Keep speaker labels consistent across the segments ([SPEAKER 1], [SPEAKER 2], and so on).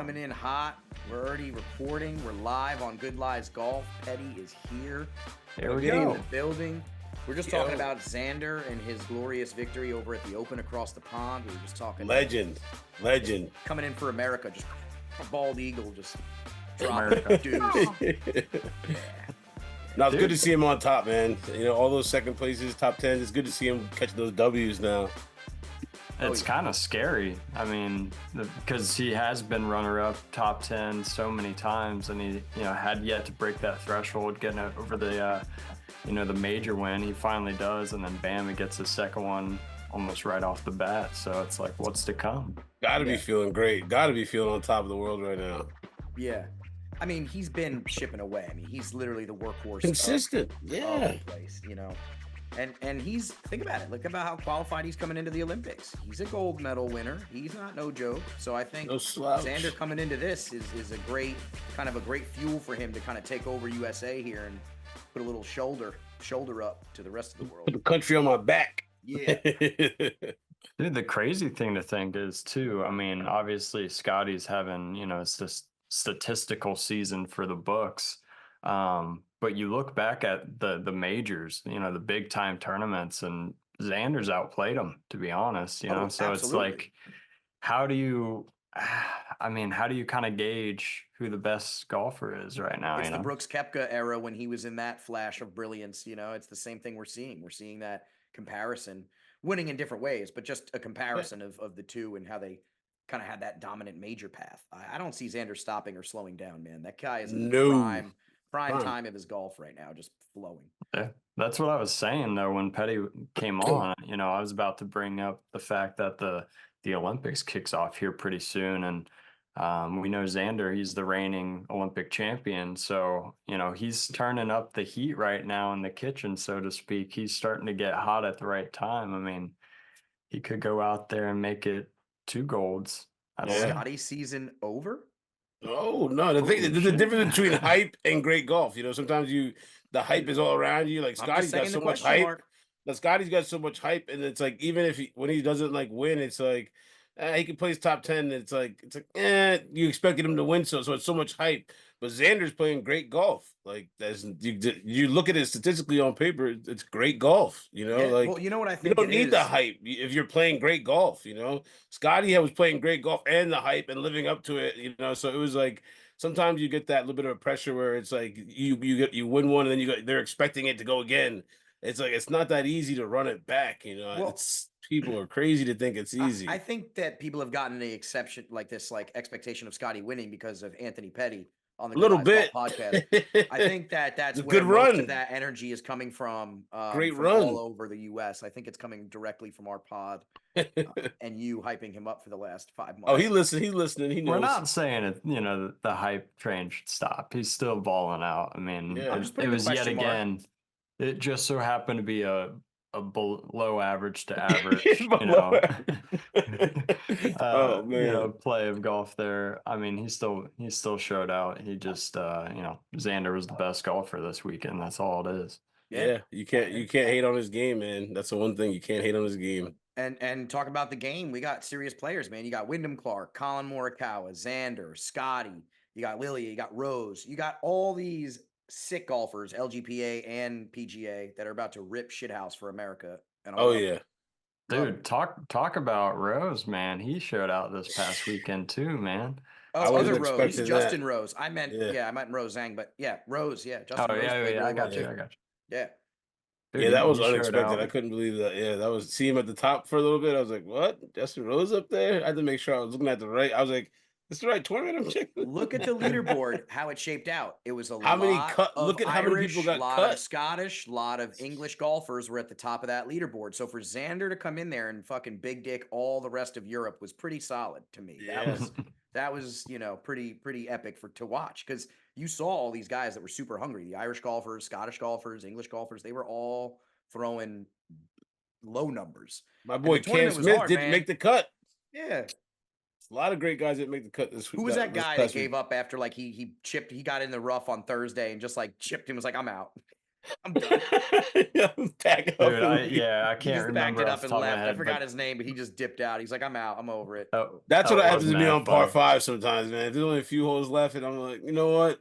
[SPEAKER 1] coming in hot. We're already recording. We're live on Good Lies Golf. Petty is here.
[SPEAKER 2] There we
[SPEAKER 1] In
[SPEAKER 2] go.
[SPEAKER 1] the building. We're just talking about Xander and his glorious victory over at the Open across the pond. We were just talking.
[SPEAKER 3] Legend.
[SPEAKER 1] Coming in for America. Just a bald eagle. Just
[SPEAKER 2] America.
[SPEAKER 1] dropping dudes.
[SPEAKER 3] No, it's good to see him on top, man. You know, all those second places, top 10. It's good to see him catch those W's now.
[SPEAKER 2] It's kind of scary. I mean, because he has been runner-up, top 10 so many times, and he, had yet to break that threshold, getting over the, the major win. He finally does, and then bam, he gets his second one almost right off the bat. So it's like, what's to come?
[SPEAKER 3] Got to be feeling great. Got to be feeling on top of the world right now.
[SPEAKER 1] Yeah. I mean, he's been shipping away. I mean, he's literally the workhorse.
[SPEAKER 3] Consistent.
[SPEAKER 1] Of the place, And he's, think about it. Look about how qualified he's coming into the Olympics. He's a gold medal winner. He's not no joke. So I think Xander coming into this is a great fuel for him to kind of take over USA here and put a little shoulder up to the rest of the world.
[SPEAKER 3] Put the country on my back.
[SPEAKER 1] Yeah.
[SPEAKER 2] Dude, the crazy thing to think is too, I mean, obviously Scotty's having, it's this statistical season for the books. But you look back at the majors, the big time tournaments, and Xander's outplayed him, to be honest, so
[SPEAKER 1] absolutely.
[SPEAKER 2] It's like, how do you kind of gauge who the best golfer is right now?
[SPEAKER 1] It's the Brooks Koepka era when he was in that flash of brilliance. It's the same thing we're seeing. We're seeing that comparison, winning in different ways, but just a comparison of the two and how they kind of had that dominant major path. I don't see Xander stopping or slowing down, man. That guy is in prime time of his golf right now, just flowing. Yeah,
[SPEAKER 2] that's what I was saying though when Petty came on. I was about to bring up the fact that the Olympics kicks off here pretty soon, and we know Xander, he's the reigning Olympic champion, so he's turning up the heat right now in the kitchen, so to speak. He's starting to get hot at the right time. I mean, he could go out there and make it 2 golds.
[SPEAKER 1] Scotty season over?
[SPEAKER 3] Oh no! There's a difference between hype and great golf. Sometimes the hype is all around you. Like Scotty's got so much hype. Scotty's got so much hype, and it's like even if when he doesn't win, it's like he can place top 10. It's like you expected him to win, so it's so much hype. But Xander's playing great golf. Like you look at it statistically on paper, it's great golf.
[SPEAKER 1] Well, you know what I think?
[SPEAKER 3] You don't need the hype if you're playing great golf. Scotty was playing great golf and the hype and living up to it. So it was like sometimes you get that little bit of pressure where it's like you win one and then they're expecting it to go again. It's like it's not that easy to run it back. People are crazy to think it's easy.
[SPEAKER 1] I think that people have gotten the exception like this, expectation of Scotty winning because of Anthony Petty on the
[SPEAKER 3] little bit
[SPEAKER 1] podcast. I think that's where
[SPEAKER 3] good
[SPEAKER 1] most
[SPEAKER 3] run.
[SPEAKER 1] of that energy is coming from.
[SPEAKER 3] Great
[SPEAKER 1] from
[SPEAKER 3] run
[SPEAKER 1] all over the U.S. I think it's coming directly from our pod and you hyping him up for the last 5 months.
[SPEAKER 3] Oh, he's listening. He knows.
[SPEAKER 2] We're not saying it. The hype train should stop. He's still balling out. I mean, it was yet again. It just so happened to be a below average to average,
[SPEAKER 3] oh man,
[SPEAKER 2] play of golf there. I mean, he still showed out. He just, Xander was the best golfer this weekend. That's all it is.
[SPEAKER 3] Yeah, you can't hate on his game, man. That's the one thing you can't hate on his game.
[SPEAKER 1] And talk about the game. We got serious players, man. You got Wyndham Clark, Colin Morikawa, Xander, Scotty. You got Lilia. You got Rose. You got all these sick golfers, LGPA and PGA, that are about to rip shithouse for America. And
[SPEAKER 2] dude, talk about Rose, man. He showed out this past weekend too, man.
[SPEAKER 1] Oh, other Rose, Justin Rose. I meant Rose Zhang, but Rose, Justin Rose.
[SPEAKER 2] I got you.
[SPEAKER 1] Yeah.
[SPEAKER 2] Dude,
[SPEAKER 3] that was unexpected. I couldn't believe that. Yeah, that was see him at the top for a little bit. I was like, what? Justin Rose up there? I had to make sure I was looking at the right. I was like, this is the right tournament I'm checking.
[SPEAKER 1] Look at the leaderboard, how it shaped out. It was look at how many people got cut. A lot of Scottish, a lot of English golfers were at the top of that leaderboard. So for Xander to come in there and fucking big dick all the rest of Europe was pretty solid to me.
[SPEAKER 3] Yeah.
[SPEAKER 1] That was pretty epic to watch, because you saw all these guys that were super hungry. The Irish golfers, Scottish golfers, English golfers, they were all throwing low numbers.
[SPEAKER 3] My boy Cam Smith didn't make the cut.
[SPEAKER 1] Yeah.
[SPEAKER 3] A lot of great guys that make the cut this week.
[SPEAKER 1] Who was that guy that gave up after he got in the rough on Thursday and just chipped him, was like, I'm out? I'm done.
[SPEAKER 3] Yeah, pack up
[SPEAKER 2] Dude,
[SPEAKER 3] and leave.
[SPEAKER 2] I
[SPEAKER 1] He
[SPEAKER 2] can't
[SPEAKER 1] just backed
[SPEAKER 2] remember
[SPEAKER 1] it
[SPEAKER 2] off
[SPEAKER 1] up
[SPEAKER 2] the
[SPEAKER 1] and
[SPEAKER 2] top of my
[SPEAKER 1] left. I
[SPEAKER 2] head,
[SPEAKER 1] forgot
[SPEAKER 2] but
[SPEAKER 1] his name, but he just dipped out. He's like, I'm out. I'm over it.
[SPEAKER 3] That's what
[SPEAKER 2] it was
[SPEAKER 3] happens to me
[SPEAKER 2] mad
[SPEAKER 3] on par
[SPEAKER 2] funny.
[SPEAKER 3] 5 sometimes, man. If there's only a few holes left, and I'm like, you know what?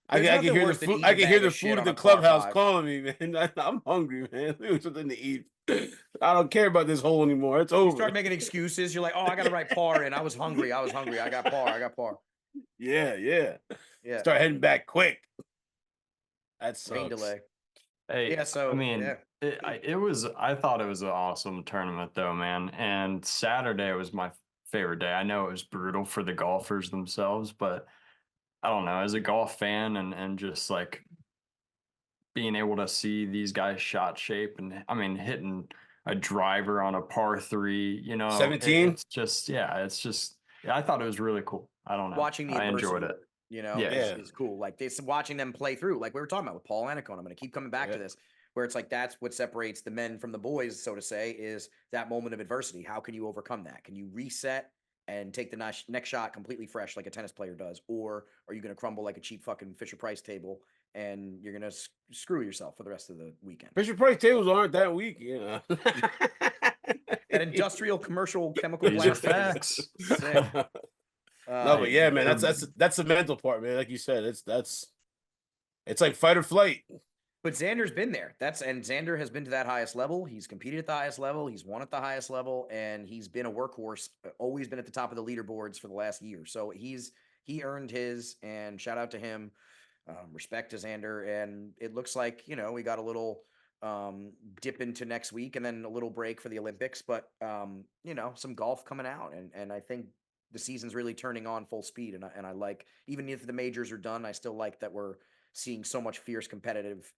[SPEAKER 3] I
[SPEAKER 1] There's
[SPEAKER 3] can
[SPEAKER 1] nothing
[SPEAKER 3] hear the
[SPEAKER 1] worse than
[SPEAKER 3] food.
[SPEAKER 1] eating
[SPEAKER 3] I
[SPEAKER 1] a
[SPEAKER 3] can hear
[SPEAKER 1] bag
[SPEAKER 3] the
[SPEAKER 1] of shit
[SPEAKER 3] food at
[SPEAKER 1] on
[SPEAKER 3] the
[SPEAKER 1] a par
[SPEAKER 3] clubhouse
[SPEAKER 1] 5.
[SPEAKER 3] calling me, man. I'm hungry, man. There's something to eat. I don't care about this hole anymore. It's
[SPEAKER 1] You
[SPEAKER 3] over.
[SPEAKER 1] start making excuses. You're like, oh, I got to write par in. I was hungry. I got par. I got par.
[SPEAKER 3] Yeah, yeah.
[SPEAKER 1] Yeah.
[SPEAKER 3] Start heading back quick. That
[SPEAKER 1] Rain
[SPEAKER 3] sucks.
[SPEAKER 1] delay.
[SPEAKER 2] Hey,
[SPEAKER 1] Yeah.
[SPEAKER 2] I
[SPEAKER 1] So,
[SPEAKER 2] mean,
[SPEAKER 1] yeah.
[SPEAKER 2] it was, I thought it was an awesome tournament though, man. And Saturday was my favorite day. I know it was brutal for the golfers themselves, but I don't know, as a golf fan and just like being able to see these guys shot shape and I mean, hitting a driver on a par 3, you know,
[SPEAKER 3] 17?
[SPEAKER 2] it's just, yeah, it's just, yeah, I thought it was really cool. I don't know.
[SPEAKER 1] Watching the
[SPEAKER 2] I enjoyed
[SPEAKER 1] adversity,
[SPEAKER 2] it.
[SPEAKER 1] you know,
[SPEAKER 2] Yeah.
[SPEAKER 3] Yeah.
[SPEAKER 1] is cool. Like this, watching them play through, like we were talking about with Paul Anicone. I'm going to keep coming back to
[SPEAKER 3] Yeah.
[SPEAKER 1] this, where it's like that's what separates the men from the boys, so to say, is that moment of adversity. How can you overcome that? Can you reset and take the next shot completely fresh, like a tennis player does, or are you going to crumble like a cheap fucking Fisher Price table and you're going to screw yourself for the rest of the weekend?
[SPEAKER 3] Fisher Price tables aren't that weak, you know.
[SPEAKER 1] That industrial commercial chemical
[SPEAKER 2] These are
[SPEAKER 1] plastic
[SPEAKER 2] facts.
[SPEAKER 1] is sick.
[SPEAKER 3] No, but yeah, man,
[SPEAKER 2] they're-
[SPEAKER 3] that's the mental part, man. Like you said, it's like fight or flight.
[SPEAKER 1] But Xander's been there. And Xander has been to that highest level. He's competed at the highest level. He's won at the highest level, and he's been a workhorse. Always been at the top of the leaderboards for the last year. So he earned his. And shout out to him. Respect to Xander. And it looks like we got a little dip into next week, and then a little break for the Olympics. But some golf coming out, and I think the season's really turning on full speed. And I like, even if the majors are done, I still like that we're seeing so much fierce competitive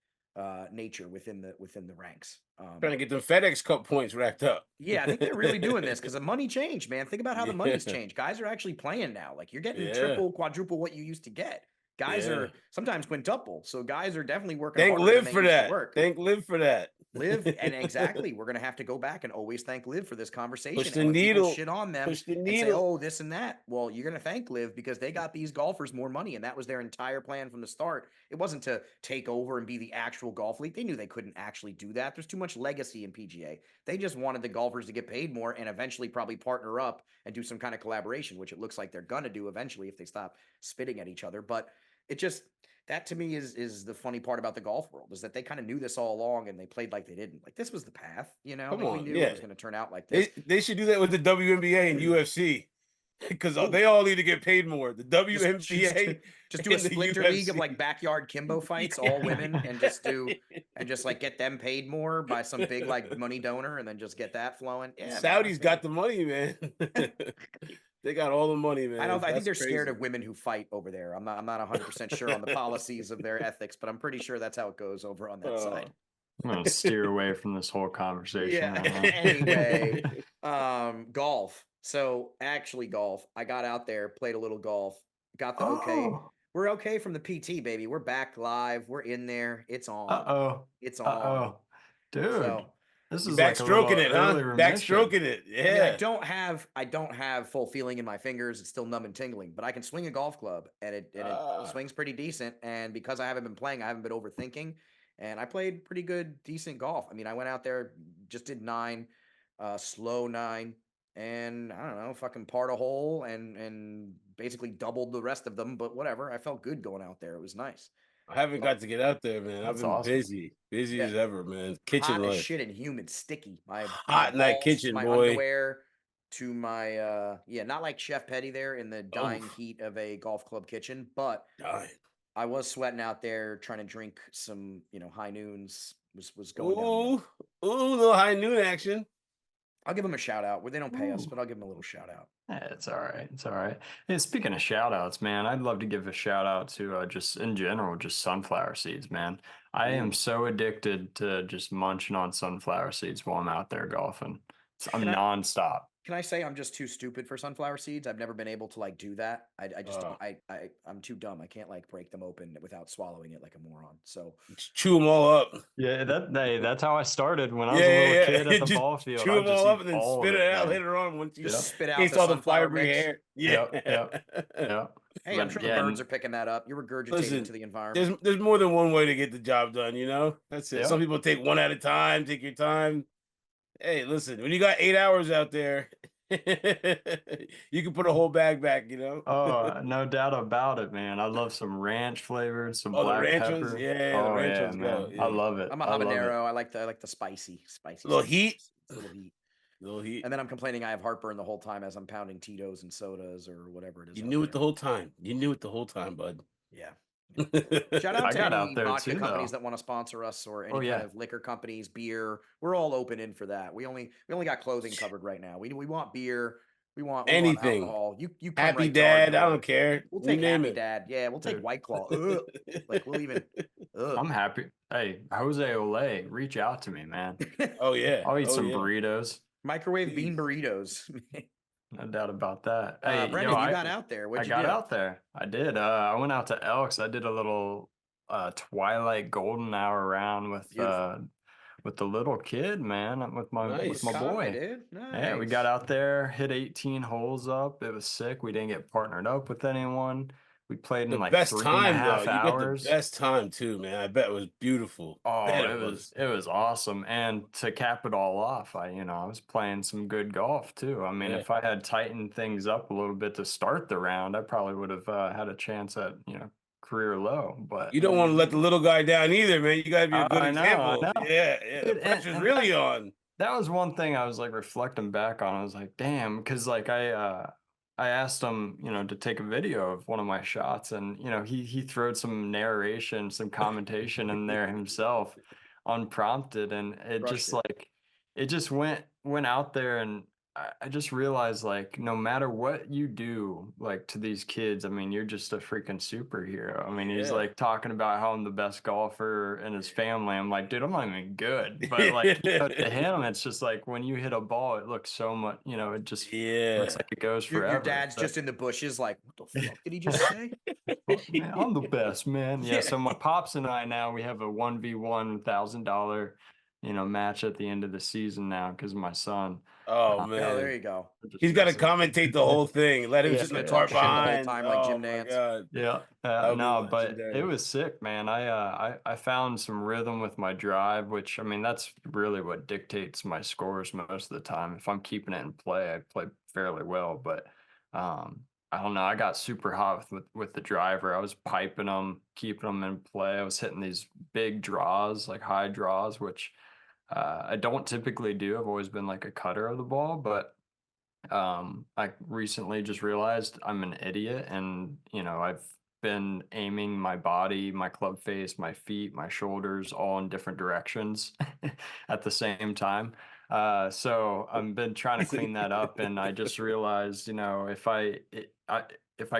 [SPEAKER 1] nature within the ranks.
[SPEAKER 3] Trying to get them FedEx Cup points racked up.
[SPEAKER 1] Yeah, I think they're really doing this because the money changed, man. Think about how the money's
[SPEAKER 3] Yeah.
[SPEAKER 1] changed. Guys are actually playing now. Like you're getting
[SPEAKER 3] Yeah.
[SPEAKER 1] triple, quadruple what you used to get. Guys
[SPEAKER 3] Yeah.
[SPEAKER 1] are sometimes quintuple. So guys are definitely working
[SPEAKER 3] Thank
[SPEAKER 1] harder than
[SPEAKER 3] Liv
[SPEAKER 1] they
[SPEAKER 3] for
[SPEAKER 1] used to
[SPEAKER 3] that.
[SPEAKER 1] work.
[SPEAKER 3] Thank Liv for that.
[SPEAKER 1] Liv, and exactly, we're gonna have to go back and always thank Liv for this conversation.
[SPEAKER 3] Push the
[SPEAKER 1] and when people
[SPEAKER 3] needle.
[SPEAKER 1] shit on them
[SPEAKER 3] Push the
[SPEAKER 1] and say,
[SPEAKER 3] needle.
[SPEAKER 1] "Oh, this and that." Well, you're gonna thank Liv because they got these golfers more money, and that was their entire plan from the start. It wasn't to take over and be the actual golf league. They knew they couldn't actually do that. There's too much legacy in PGA. They just wanted the golfers to get paid more and eventually probably partner up and do some kind of collaboration, which it looks like they're gonna do eventually if they stop spitting at each other. But it just, that to me is the funny part about the golf world, is that they kind of knew this all along and they played like they didn't. Like this was the path,
[SPEAKER 3] Come
[SPEAKER 1] like we
[SPEAKER 3] on,
[SPEAKER 1] knew
[SPEAKER 3] yeah.
[SPEAKER 1] it was going to turn out like this.
[SPEAKER 3] They should do that with the WNBA and UFC because they all need to get paid more. The WNBA
[SPEAKER 1] just do a
[SPEAKER 3] and the
[SPEAKER 1] splinter league of
[SPEAKER 3] UFC.
[SPEAKER 1] like backyard Kimbo fights, all women, and just like get them paid more by some big like money donor, and then just get that flowing. Yeah,
[SPEAKER 3] Saudis got the money, man. They got all the money, man.
[SPEAKER 1] I think they're
[SPEAKER 3] crazy.
[SPEAKER 1] scared of women who fight over there. I'm not 100% sure on the policies of their ethics, but I'm pretty sure that's how it goes over on that side.
[SPEAKER 2] I'm gonna steer away from this whole conversation.
[SPEAKER 1] Yeah. Anyway, golf. So actually, golf. I got out there, played a little golf, got the okay. We're okay from the PT, baby. We're back live. We're in there. It's on. It's on.
[SPEAKER 2] Dude. So, this is
[SPEAKER 3] backstroking
[SPEAKER 2] like
[SPEAKER 3] it, huh? Backstroking it. Yeah.
[SPEAKER 1] I mean, I don't have full feeling in my fingers. It's still numb and tingling, but I can swing a golf club, and it swings pretty decent. And because I haven't been playing, I haven't been overthinking, and I played pretty good, decent golf. I mean, I went out there, just did 9, slow 9, and I don't know, fucking part a hole and basically doubled the rest of them. But whatever, I felt good going out there. It was nice.
[SPEAKER 3] I haven't got to get out there, man. I've been busy as ever, man. Kitchen
[SPEAKER 1] hot
[SPEAKER 3] life.
[SPEAKER 1] as shit and humid, sticky.
[SPEAKER 3] Hot in that kitchen,
[SPEAKER 1] my
[SPEAKER 3] boy.
[SPEAKER 1] Underwear to my not like Chef Petty there in the dying heat of a golf club kitchen, but I was sweating out there trying to drink some, high noons. Was going down.
[SPEAKER 3] Little high noon action.
[SPEAKER 1] I'll give them a shout out. Where they don't pay us, but I'll give them a little shout out.
[SPEAKER 2] Yeah, it's all right. It's all right. Hey, speaking of shout outs, man, I'd love to give a shout out to just in general, just sunflower seeds, man. I am so addicted to just munching on sunflower seeds while I'm out there golfing. I'm nonstop.
[SPEAKER 1] Can I say I'm just too stupid for sunflower seeds? I've never been able to do that. I just don't. I'm too dumb. I can't break them open without swallowing it like a moron. So
[SPEAKER 3] just chew them all up.
[SPEAKER 2] Yeah, that's how I started when I was a little kid at the ball field.
[SPEAKER 3] Chew them all up and then spit it out later on once you
[SPEAKER 1] spit out
[SPEAKER 3] all the
[SPEAKER 1] sunflower
[SPEAKER 3] fibery hair.
[SPEAKER 2] Yeah.
[SPEAKER 1] Hey, I'm sure the birds are picking that up. You're regurgitating to the environment.
[SPEAKER 3] There's more than one way to get the job done, you know? That's it.
[SPEAKER 2] Yeah.
[SPEAKER 3] Some people take one at a time, take your time. Hey, listen, when you got 8 hours out there, you can put a whole bag back, you know?
[SPEAKER 2] Oh, no doubt about it, man. I love some ranch flavored, some
[SPEAKER 3] Oh, the
[SPEAKER 2] black
[SPEAKER 3] ranch ones?
[SPEAKER 2] pepper.
[SPEAKER 3] Yeah, the
[SPEAKER 2] Oh
[SPEAKER 3] ranch
[SPEAKER 2] yeah,
[SPEAKER 3] ones go.
[SPEAKER 2] man. I
[SPEAKER 3] Yeah.
[SPEAKER 2] love it.
[SPEAKER 1] I'm a
[SPEAKER 2] I love it.
[SPEAKER 1] habanero. I like the spicy
[SPEAKER 3] Little
[SPEAKER 1] stuff.
[SPEAKER 3] heat.
[SPEAKER 1] It's a little heat.
[SPEAKER 3] Little heat.
[SPEAKER 1] And then I'm complaining I have heartburn the whole time as I'm pounding Tito's and sodas or whatever it is.
[SPEAKER 3] You knew it the whole time. You knew it the whole time, bud.
[SPEAKER 1] Yeah. Shout out
[SPEAKER 2] I
[SPEAKER 1] to
[SPEAKER 2] got
[SPEAKER 1] any
[SPEAKER 2] out there
[SPEAKER 1] vodka
[SPEAKER 2] too,
[SPEAKER 1] companies
[SPEAKER 2] though.
[SPEAKER 1] that want to sponsor us or any
[SPEAKER 2] Oh,
[SPEAKER 1] kind
[SPEAKER 2] yeah.
[SPEAKER 1] of liquor companies, beer. We're all open in for that. We only got clothing covered right now. We want beer. We want
[SPEAKER 3] Anything.
[SPEAKER 1] alcohol. You come
[SPEAKER 3] Happy
[SPEAKER 1] right to our
[SPEAKER 3] Dad. I
[SPEAKER 1] door.
[SPEAKER 3] don't care.
[SPEAKER 1] We'll
[SPEAKER 3] You
[SPEAKER 1] take
[SPEAKER 3] name
[SPEAKER 1] Happy
[SPEAKER 3] it.
[SPEAKER 1] Dad. Yeah, we'll take
[SPEAKER 2] Dude.
[SPEAKER 1] White Claw. Ugh. Like we'll even. Ugh.
[SPEAKER 2] I'm happy. Hey, Jose Olay, reach out to me, man.
[SPEAKER 3] Oh yeah.
[SPEAKER 2] I'll eat
[SPEAKER 3] Oh,
[SPEAKER 2] some
[SPEAKER 3] yeah.
[SPEAKER 2] burritos.
[SPEAKER 1] Microwave bean
[SPEAKER 3] Please.
[SPEAKER 1] burritos.
[SPEAKER 2] No doubt about that. Hey,
[SPEAKER 1] Brendan, you got out there.
[SPEAKER 2] I
[SPEAKER 1] What'd you
[SPEAKER 2] got
[SPEAKER 1] do?
[SPEAKER 2] out there. I did. I went out to Elks. I did a little twilight golden hour round with the little kid, man, with my
[SPEAKER 3] Nice.
[SPEAKER 2] boy.
[SPEAKER 1] Dude.
[SPEAKER 2] Yeah, we got out there, hit 18 holes up. It was sick. We didn't get partnered up with anyone. We played
[SPEAKER 3] The
[SPEAKER 2] in like
[SPEAKER 3] best
[SPEAKER 2] 3.5
[SPEAKER 3] time though. You got the
[SPEAKER 2] hours.
[SPEAKER 3] best time too, man. I bet it was beautiful.
[SPEAKER 2] Oh,
[SPEAKER 3] Bet
[SPEAKER 2] it was awesome. And to cap it all off, I was playing some good golf too. I mean,
[SPEAKER 3] Yeah.
[SPEAKER 2] if I had tightened things up a little bit to start the round, I probably would have had a chance at, career low. But
[SPEAKER 3] You don't want to let the little guy down either, man. You got to be a good
[SPEAKER 2] I
[SPEAKER 3] example.
[SPEAKER 2] know.
[SPEAKER 3] Yeah, the
[SPEAKER 2] Dude,
[SPEAKER 3] pressure's
[SPEAKER 2] and
[SPEAKER 3] really on.
[SPEAKER 2] that was one thing I was like reflecting back on. I was like, damn, because like I asked him, to take a video of one of my shots, and he throwed some narration, some commentation in there himself, unprompted, and it just went out there, and I just realized like no matter what you do like to these kids, I mean you're just a freaking superhero. I mean he's
[SPEAKER 3] Yeah.
[SPEAKER 2] like talking about how I'm the best golfer in his family. I'm like, dude, I'm not even good, but like to him, it's just like when you hit a ball, it looks so much, it just looks like it goes forever.
[SPEAKER 1] Your dad's just in the bushes, like, what the fuck did he just say?
[SPEAKER 2] Man, I'm the best, man. Yeah. So my pops and I now we have a 1v1 $1,000 match at the end of the season now because of my son.
[SPEAKER 3] Oh man.
[SPEAKER 1] Oh, there you go.
[SPEAKER 3] He's got to commentate the whole thing. Let him
[SPEAKER 1] Yeah,
[SPEAKER 3] sit in the
[SPEAKER 1] talk
[SPEAKER 3] tarp
[SPEAKER 1] shit the whole
[SPEAKER 3] behind.
[SPEAKER 1] time like Jim
[SPEAKER 3] Oh my
[SPEAKER 1] Nance.
[SPEAKER 3] God.
[SPEAKER 2] Yeah.
[SPEAKER 3] That would be
[SPEAKER 2] No, but it
[SPEAKER 3] legendary.
[SPEAKER 2] was sick, man. I found some rhythm with my drive, which I mean that's really what dictates my scores most of the time. If I'm keeping it in play, I play fairly well. But I don't know. I got super hot with the driver. I was piping them, keeping them in play. I was hitting these big draws, like high draws, which I don't typically do. I've always been like a cutter of the ball, but I recently just realized I'm an idiot, and I've been aiming my body, my club face, my feet, my shoulders all in different directions at the same time. So I've been trying to clean that up, and I just realized, if I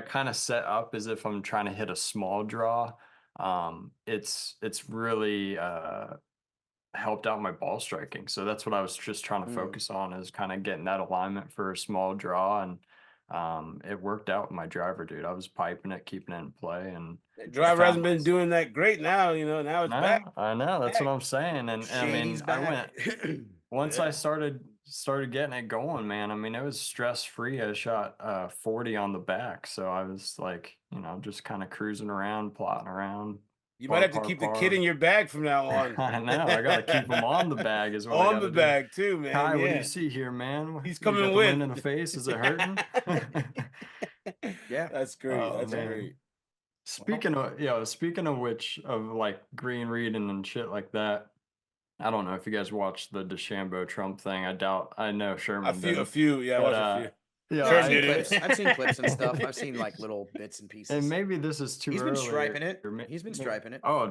[SPEAKER 2] kind of set up as if I'm trying to hit a small draw, it's really helped out my ball striking. So that's what I was just trying to focus on, is kind of getting that alignment for a small draw, and it worked out with my driver, dude. I was piping it, keeping it in play, and
[SPEAKER 3] Driver hasn't been doing that great now. Now it's back.
[SPEAKER 2] I know that's what I'm saying, and I mean
[SPEAKER 1] Shady's back.
[SPEAKER 2] I went once I started getting it going, man. I mean it was stress free. I shot 40 on the back, so I was like, just kind of cruising around, plotting around.
[SPEAKER 3] You might have to keep the kid in your bag from now on.
[SPEAKER 2] I know. I got to keep him on the bag as well.
[SPEAKER 3] On the bag too, man.
[SPEAKER 2] Kai,
[SPEAKER 3] yeah.
[SPEAKER 2] what do you see here, man?
[SPEAKER 3] He's
[SPEAKER 2] You
[SPEAKER 3] coming
[SPEAKER 2] got the
[SPEAKER 3] with.
[SPEAKER 2] wind in the face. Is it hurting?
[SPEAKER 1] Yeah,
[SPEAKER 3] that's great.
[SPEAKER 2] Oh,
[SPEAKER 3] that's
[SPEAKER 2] man.
[SPEAKER 3] great.
[SPEAKER 2] Speaking of which, of like green reading and shit like that, I don't know if you guys watched the DeChambeau Trump thing. I know Sherman
[SPEAKER 3] A few,
[SPEAKER 2] didn't.
[SPEAKER 3] yeah, I watched a few.
[SPEAKER 2] Yeah,
[SPEAKER 3] Sure
[SPEAKER 1] I've seen
[SPEAKER 3] did it.
[SPEAKER 1] clips. I've seen clips and stuff. I've seen like little bits and pieces.
[SPEAKER 2] and maybe this is too
[SPEAKER 1] He's
[SPEAKER 2] early.
[SPEAKER 1] been striping it. He's been striping it.
[SPEAKER 2] Oh,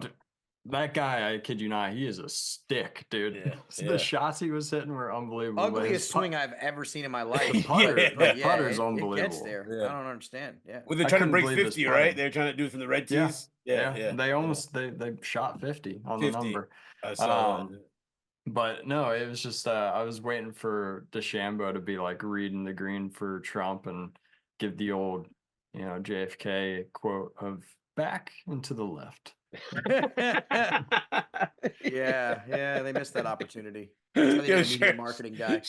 [SPEAKER 2] that guy, I kid you not, he is a stick, dude.
[SPEAKER 3] Yeah,
[SPEAKER 2] The shots he was hitting were unbelievable.
[SPEAKER 1] Ugliest swing I've ever seen in my life.
[SPEAKER 2] The putter's
[SPEAKER 1] it
[SPEAKER 2] unbelievable.
[SPEAKER 1] gets there.
[SPEAKER 3] Yeah.
[SPEAKER 1] I don't understand. Yeah.
[SPEAKER 3] Well, they're trying to break 50, right? They're trying to do it from the red tees. Yeah.
[SPEAKER 2] They almost they shot 50 on the number.
[SPEAKER 3] I saw that.
[SPEAKER 2] But no, it was just I was waiting for DeChambeau to be like reading the green for Trump and give the old, JFK quote of back and to the left.
[SPEAKER 1] Yeah, they missed that opportunity. That's why they need a media marketing guy.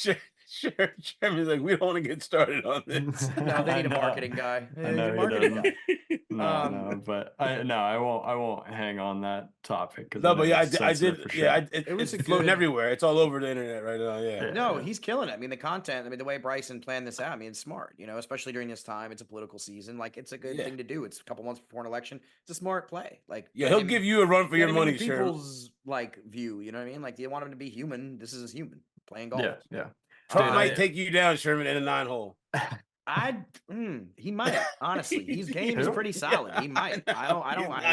[SPEAKER 3] Sherman's like, we don't want to get started on this.
[SPEAKER 1] No, they
[SPEAKER 2] I
[SPEAKER 1] need a
[SPEAKER 2] know.
[SPEAKER 1] marketing guy.
[SPEAKER 2] I
[SPEAKER 1] They need
[SPEAKER 2] know
[SPEAKER 1] a
[SPEAKER 2] he
[SPEAKER 1] marketing
[SPEAKER 2] doesn't.
[SPEAKER 1] guy.
[SPEAKER 2] No, but I won't hang on that topic because I
[SPEAKER 3] No,
[SPEAKER 2] know
[SPEAKER 3] but yeah,
[SPEAKER 2] it's
[SPEAKER 3] I
[SPEAKER 2] sensitive
[SPEAKER 3] did.
[SPEAKER 2] for
[SPEAKER 3] Yeah,
[SPEAKER 2] sure.
[SPEAKER 1] It was
[SPEAKER 3] it's
[SPEAKER 1] a
[SPEAKER 3] floating
[SPEAKER 1] good.
[SPEAKER 3] everywhere. It's all over the internet right now. Yeah.
[SPEAKER 1] No,
[SPEAKER 2] Yeah.
[SPEAKER 1] he's killing it. I mean, the content, I mean, the way Bryson planned this out, I mean, it's smart, especially during this time. It's a political season. Like, it's a good
[SPEAKER 3] Yeah.
[SPEAKER 1] thing to do. It's a couple months before an election. It's a smart play. Like,
[SPEAKER 3] Yeah, he'll give you a run for
[SPEAKER 1] get
[SPEAKER 3] your
[SPEAKER 1] him in the
[SPEAKER 3] money, Sherman.
[SPEAKER 1] people's, like, view. You know what I mean? Like, do you want him to be human? This is human playing golf.
[SPEAKER 2] Yeah, yeah.
[SPEAKER 3] Trump
[SPEAKER 2] Dude,
[SPEAKER 3] might take you down, Sherman, in a 9-hole.
[SPEAKER 1] He might, honestly. His game's
[SPEAKER 2] Who?
[SPEAKER 1] pretty solid. He might. I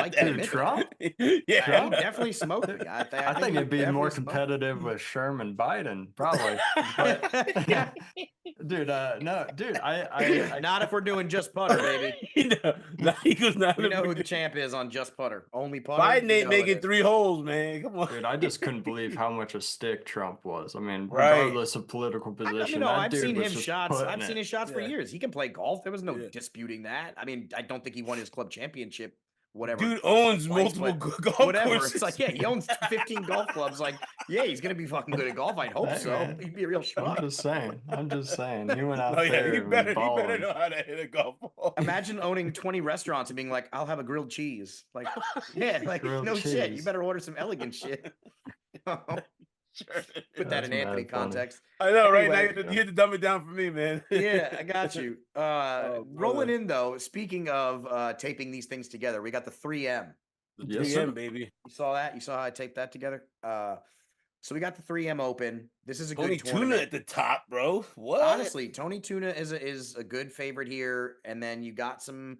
[SPEAKER 1] like to
[SPEAKER 3] that.
[SPEAKER 1] admit
[SPEAKER 2] Trump?
[SPEAKER 1] that.
[SPEAKER 3] Yeah.
[SPEAKER 1] He definitely smoked me. I
[SPEAKER 2] I think
[SPEAKER 1] he
[SPEAKER 2] it'd be more
[SPEAKER 1] definitely smoked me.
[SPEAKER 2] competitive with Sherman Biden, probably. But dude, no, dude, I
[SPEAKER 1] Not if we're doing just putter, baby.
[SPEAKER 3] No, he goes not.
[SPEAKER 1] We know who the champ is on just putter. Only putter.
[SPEAKER 3] Biden ain't
[SPEAKER 1] You know it
[SPEAKER 3] making
[SPEAKER 1] is.
[SPEAKER 3] 3 holes, man. Come on.
[SPEAKER 2] dude, I just couldn't believe how much a stick Trump was. I mean,
[SPEAKER 3] Right.
[SPEAKER 2] regardless of political position,
[SPEAKER 1] No,
[SPEAKER 2] that
[SPEAKER 1] I've
[SPEAKER 2] dude
[SPEAKER 1] seen
[SPEAKER 2] was
[SPEAKER 1] him
[SPEAKER 2] just
[SPEAKER 1] shots. I've
[SPEAKER 2] putting
[SPEAKER 1] seen
[SPEAKER 2] it.
[SPEAKER 1] his shots for
[SPEAKER 3] Yeah.
[SPEAKER 1] years. He can play golf. There was no
[SPEAKER 3] Yeah.
[SPEAKER 1] disputing that. I mean, I don't think he won his club championship. Whatever.
[SPEAKER 3] Dude owns
[SPEAKER 1] twice,
[SPEAKER 3] multiple
[SPEAKER 1] but
[SPEAKER 3] golf
[SPEAKER 1] whatever.
[SPEAKER 3] courses.
[SPEAKER 1] It's like, yeah, he owns 15 golf clubs. Like, yeah, he's gonna be fucking good at golf. I'd hope
[SPEAKER 2] Hey,
[SPEAKER 1] so.
[SPEAKER 2] man.
[SPEAKER 1] He'd be a real
[SPEAKER 2] I'm
[SPEAKER 1] schmuck.
[SPEAKER 2] just saying. He went out
[SPEAKER 3] Oh, yeah,
[SPEAKER 2] there
[SPEAKER 3] he
[SPEAKER 2] and
[SPEAKER 3] better know
[SPEAKER 2] balling.
[SPEAKER 3] how to hit a golf ball.
[SPEAKER 1] Imagine owning 20 restaurants and being like, I'll have a grilled cheese. Like, yeah, like
[SPEAKER 2] Grilled
[SPEAKER 1] no shit. You
[SPEAKER 2] cheese.
[SPEAKER 1] better order some elegant shit. Put that
[SPEAKER 2] That's
[SPEAKER 1] in Anthony
[SPEAKER 2] mad funny.
[SPEAKER 1] context.
[SPEAKER 3] I know, right? Now
[SPEAKER 1] Anyway.
[SPEAKER 3] you had to dumb it down for me, man.
[SPEAKER 1] Yeah, I got you.
[SPEAKER 3] Oh,
[SPEAKER 1] Rolling
[SPEAKER 3] brother.
[SPEAKER 1] in though, speaking of taping these things together, we got the 3M.
[SPEAKER 3] The
[SPEAKER 2] Yes,
[SPEAKER 3] 3M,
[SPEAKER 2] sir.
[SPEAKER 3] baby.
[SPEAKER 1] You saw that? You saw how I taped that together? So we got the 3M Open. This is a
[SPEAKER 3] Tony
[SPEAKER 1] good
[SPEAKER 3] Tuna
[SPEAKER 1] tournament.
[SPEAKER 3] at the top, bro. What?
[SPEAKER 1] Honestly, Tony Tuna is a good favorite here, and then you got some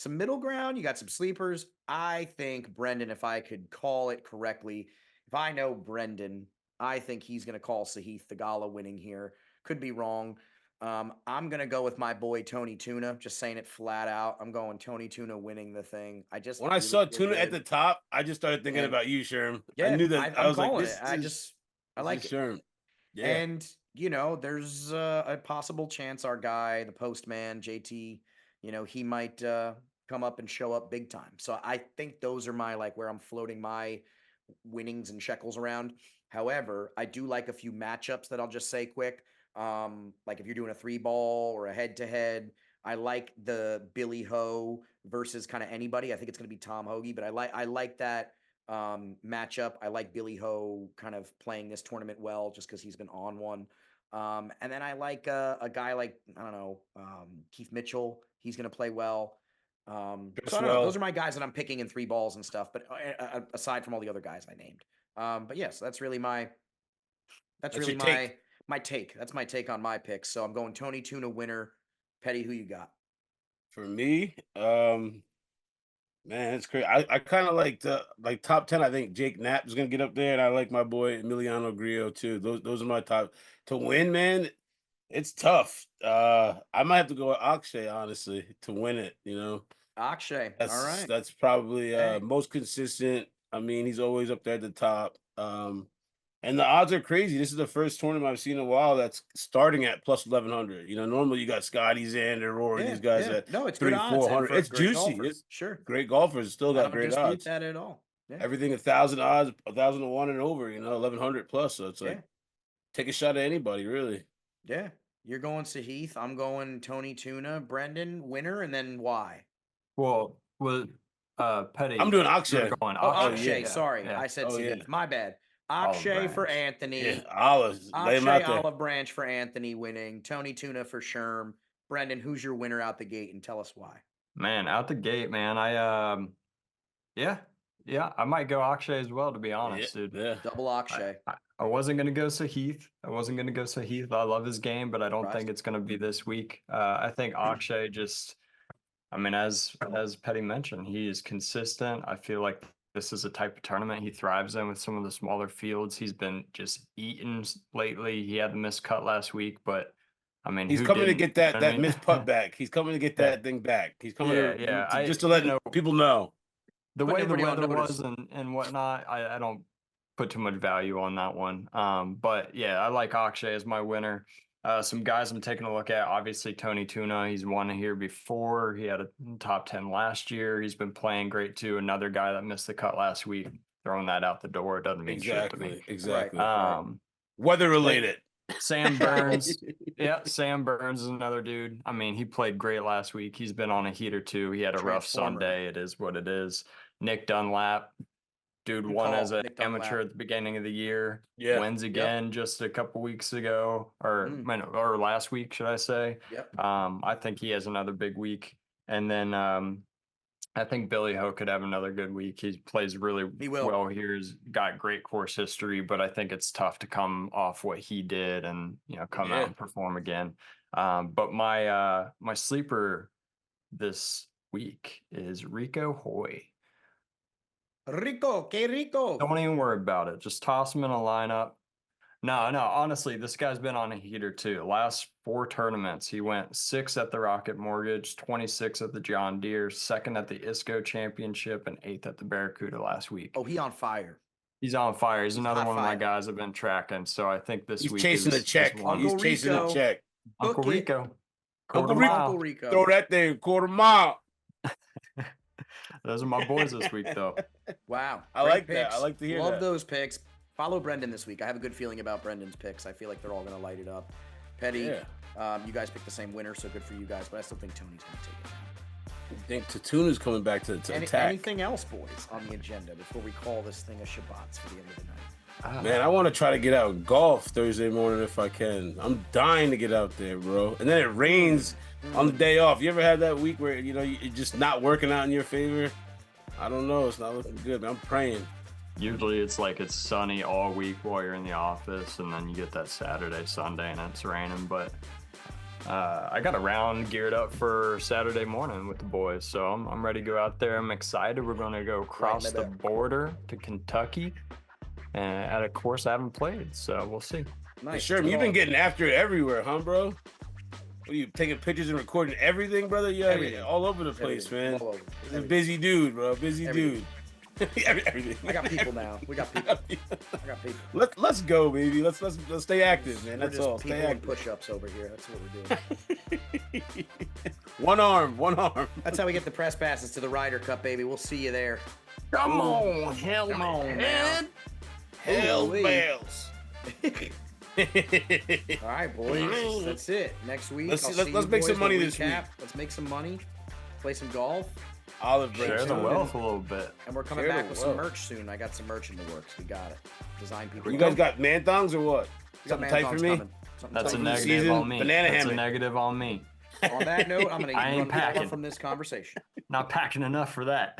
[SPEAKER 1] middle ground. You got some sleepers. I think Brendan, if I could call it correctly, if I know Brendan, I think he's going to call Sahith Theegala winning here. Could be wrong. I'm going to go with my boy Tony Tuna. Just saying it flat out. I'm going Tony Tuna winning the thing.
[SPEAKER 3] When I saw Tuna at the top, I just started thinking
[SPEAKER 1] And-
[SPEAKER 3] about you, Sherm.
[SPEAKER 1] Yeah,
[SPEAKER 3] I knew that.
[SPEAKER 1] I'm
[SPEAKER 3] I was like,
[SPEAKER 1] calling
[SPEAKER 3] this
[SPEAKER 1] it.
[SPEAKER 3] is,
[SPEAKER 1] I like it.
[SPEAKER 3] Sherm. Yeah.
[SPEAKER 1] And, there's a possible chance our guy, the postman, JT, he might come up and show up big time. So I think those are my, like, where I'm floating my winnings and shekels around. However, I do like a few matchups that I'll just say quick. Like if you're doing a 3-ball or a head-to-head, I like the Billy Ho versus kind of anybody. I think it's going to be Tom Hoagie, but I like that matchup. I like Billy Ho kind of playing this tournament well just because he's been on one. And then I like a guy like, I don't know, Keith Mitchell. He's going to play well. So I don't know. Those are my guys that I'm picking in 3-balls and stuff, but aside from all the other guys I named. But yes, that's really my take. That's my take on my picks. So I'm going Tony Tuna winner. Petty, who you got?
[SPEAKER 3] For me, man, it's crazy. I kind of like top 10. I think Jake Knapp is gonna get up there, and I like my boy Emiliano Grillo too. Those are my top to win, man. It's tough. I might have to go with Akshay, honestly, to win it.
[SPEAKER 1] Akshay.
[SPEAKER 3] That's
[SPEAKER 1] All right.
[SPEAKER 3] that's probably
[SPEAKER 1] Hey.
[SPEAKER 3] most consistent. I mean, he's always up there at the top. And the odds are crazy. This is the first tournament I've seen in a while that's starting at plus 1100. Normally you got Scotty, Xander, Rory, these guys at
[SPEAKER 1] no, it's
[SPEAKER 3] 300,
[SPEAKER 1] good odds.
[SPEAKER 3] 400. It's
[SPEAKER 1] great
[SPEAKER 3] juicy.
[SPEAKER 1] golfers.
[SPEAKER 3] It's
[SPEAKER 1] Sure.
[SPEAKER 3] great golfers still got
[SPEAKER 1] Don't
[SPEAKER 3] great
[SPEAKER 1] dispute
[SPEAKER 3] odds.
[SPEAKER 1] that at all. Yeah.
[SPEAKER 3] Everything 1,000 odds, 1,001 and over. 1100 plus. So it's like
[SPEAKER 1] Yeah.
[SPEAKER 3] take a shot at anybody, really.
[SPEAKER 1] Yeah. You're going Sahith. I'm going Tony Tuna. Brendan, winner, and then why?
[SPEAKER 2] Well, Petty.
[SPEAKER 3] I'm doing
[SPEAKER 2] you're
[SPEAKER 3] Akshay.
[SPEAKER 2] going
[SPEAKER 1] Oh,
[SPEAKER 2] Akshay.
[SPEAKER 1] Akshay.
[SPEAKER 2] Yeah,
[SPEAKER 1] Sorry,
[SPEAKER 2] yeah.
[SPEAKER 1] I said
[SPEAKER 3] Oh,
[SPEAKER 1] Sahith.
[SPEAKER 3] yeah.
[SPEAKER 1] My bad.
[SPEAKER 2] Olive
[SPEAKER 1] Akshay for
[SPEAKER 2] branch.
[SPEAKER 1] Anthony.
[SPEAKER 3] Yeah, olives. Lay him out
[SPEAKER 1] Akshay
[SPEAKER 3] there.
[SPEAKER 1] Olive Branch for Anthony winning. Tony Tuna for Sherm. Brendan, who's your winner out the gate, and tell us why.
[SPEAKER 2] Man, out the gate, man. Yeah, I might go Akshay as well, to be honest, dude.
[SPEAKER 3] Yeah.
[SPEAKER 1] Double Akshay.
[SPEAKER 2] I wasn't gonna go Sahith. I love his game, but I don't think it's gonna be this week. I think Akshay just, I mean, as Petty mentioned, he is consistent. I feel like this is a type of tournament he thrives in with some of the smaller fields. He's been just eaten lately. He had the missed cut last week, but I mean,
[SPEAKER 3] He's
[SPEAKER 2] who
[SPEAKER 3] coming to
[SPEAKER 2] didn't?
[SPEAKER 3] get that
[SPEAKER 2] You know what I mean?
[SPEAKER 3] missed putt back. He's coming to get that thing back. He's coming just to let people know.
[SPEAKER 2] The
[SPEAKER 1] Putting
[SPEAKER 2] way the
[SPEAKER 1] everybody on
[SPEAKER 2] weather
[SPEAKER 1] notice.
[SPEAKER 2] was and whatnot, I don't put too much value on that one. But yeah, I like Akshay as my winner. Some guys I'm taking a look at, obviously Tony Tuna. He's won here before. He had a top 10 last year. He's been playing great too. Another guy that missed the cut last week, throwing that out the door doesn't mean shit to me.
[SPEAKER 3] Exactly.
[SPEAKER 1] Right.
[SPEAKER 3] Weather related.
[SPEAKER 2] Sam Burns. Yeah, Sam Burns is another dude. I mean, he played great last week. He's been on a heater too. He had a rough
[SPEAKER 1] Transformer.
[SPEAKER 2] Sunday. It is what it is. Nick Dunlap, dude, won as an amateur at the beginning of the year.
[SPEAKER 3] Yeah.
[SPEAKER 2] Wins again just a couple weeks ago, or last week, should I say?
[SPEAKER 1] Yep.
[SPEAKER 2] I think he has another big week. And then I think Billy Ho could have another good week. He plays really well here. He's got great course history, but I think it's tough to come off what he did and come out and perform again. But my sleeper this week is Rico Hoy.
[SPEAKER 1] Rico, que rico.
[SPEAKER 2] Don't even worry about it. Just toss him in a lineup. No, honestly, this guy's been on a heater too. Last 4 tournaments, he went 6 at the Rocket Mortgage, 26 at the John Deere, 2nd at the ISCO Championship, and 8th at the Barracuda last week.
[SPEAKER 1] Oh, he on fire.
[SPEAKER 2] He's on fire. He's another one of my guys I've been tracking. So I think this week
[SPEAKER 3] he's chasing the check. He's chasing the check.
[SPEAKER 2] Uncle Rico.
[SPEAKER 3] Uncle Rico. Throw that there, quarter mile.
[SPEAKER 2] Those are my boys this week, though.
[SPEAKER 1] Wow.
[SPEAKER 3] I like that. I like to hear that.
[SPEAKER 1] Love those picks. Follow Brendan this week. I have a good feeling about Brendan's picks. I feel like they're all going to light it up. Petty, you guys picked the same winner, so good for you guys, but I still think Tony's going to take it now.
[SPEAKER 3] I think Tatuna's coming back to attack.
[SPEAKER 1] Anything else, boys, on the agenda before we call this thing a Shabbat's for the end of the night?
[SPEAKER 3] Man, I want to try to get out golf Thursday morning if I can. I'm dying to get out there, bro. And then it rains on the day off. You ever had that week where, you're just not working out in your favor? I don't know. It's not looking good, man. I'm praying.
[SPEAKER 2] Usually it's sunny all week while you're in the office, and then you get that Saturday, Sunday, and it's raining. But I got a round geared up for Saturday morning with the boys, so I'm ready to go out there. I'm excited. We're going to go across the border to Kentucky and at a course I haven't played, so we'll see.
[SPEAKER 3] Nice. Sure, you've been getting after it everywhere, huh, bro? What are you taking pictures and recording everything, brother? Yeah, all over the place, man. He's a busy dude, bro. Busy dude. Everything.
[SPEAKER 1] I got people now. We got people. I got people.
[SPEAKER 3] Let's go, baby. Let's stay active, man. That's all.
[SPEAKER 1] Stay active. Push-ups over here. That's what we're doing.
[SPEAKER 3] One arm.
[SPEAKER 1] That's how we get the press passes to the Ryder Cup, baby. We'll see you there.
[SPEAKER 2] Come on, hell
[SPEAKER 1] man.
[SPEAKER 3] Hell bells.
[SPEAKER 1] All right, boys. That's it. Next week,
[SPEAKER 3] let's make some money this week.
[SPEAKER 1] Let's make some money. Play some golf.
[SPEAKER 3] Olive branch.
[SPEAKER 2] Share the wealth a little bit.
[SPEAKER 1] And we're coming back with some merch soon. I got some merch in the works. We got it. Design people.
[SPEAKER 3] You guys got man thongs or what?
[SPEAKER 1] Something
[SPEAKER 3] tight for me?
[SPEAKER 2] That's a negative on me.
[SPEAKER 3] That's
[SPEAKER 2] a negative on me.
[SPEAKER 1] On that note, I'm going to
[SPEAKER 2] packing
[SPEAKER 1] from this conversation.
[SPEAKER 2] Not packing enough for that.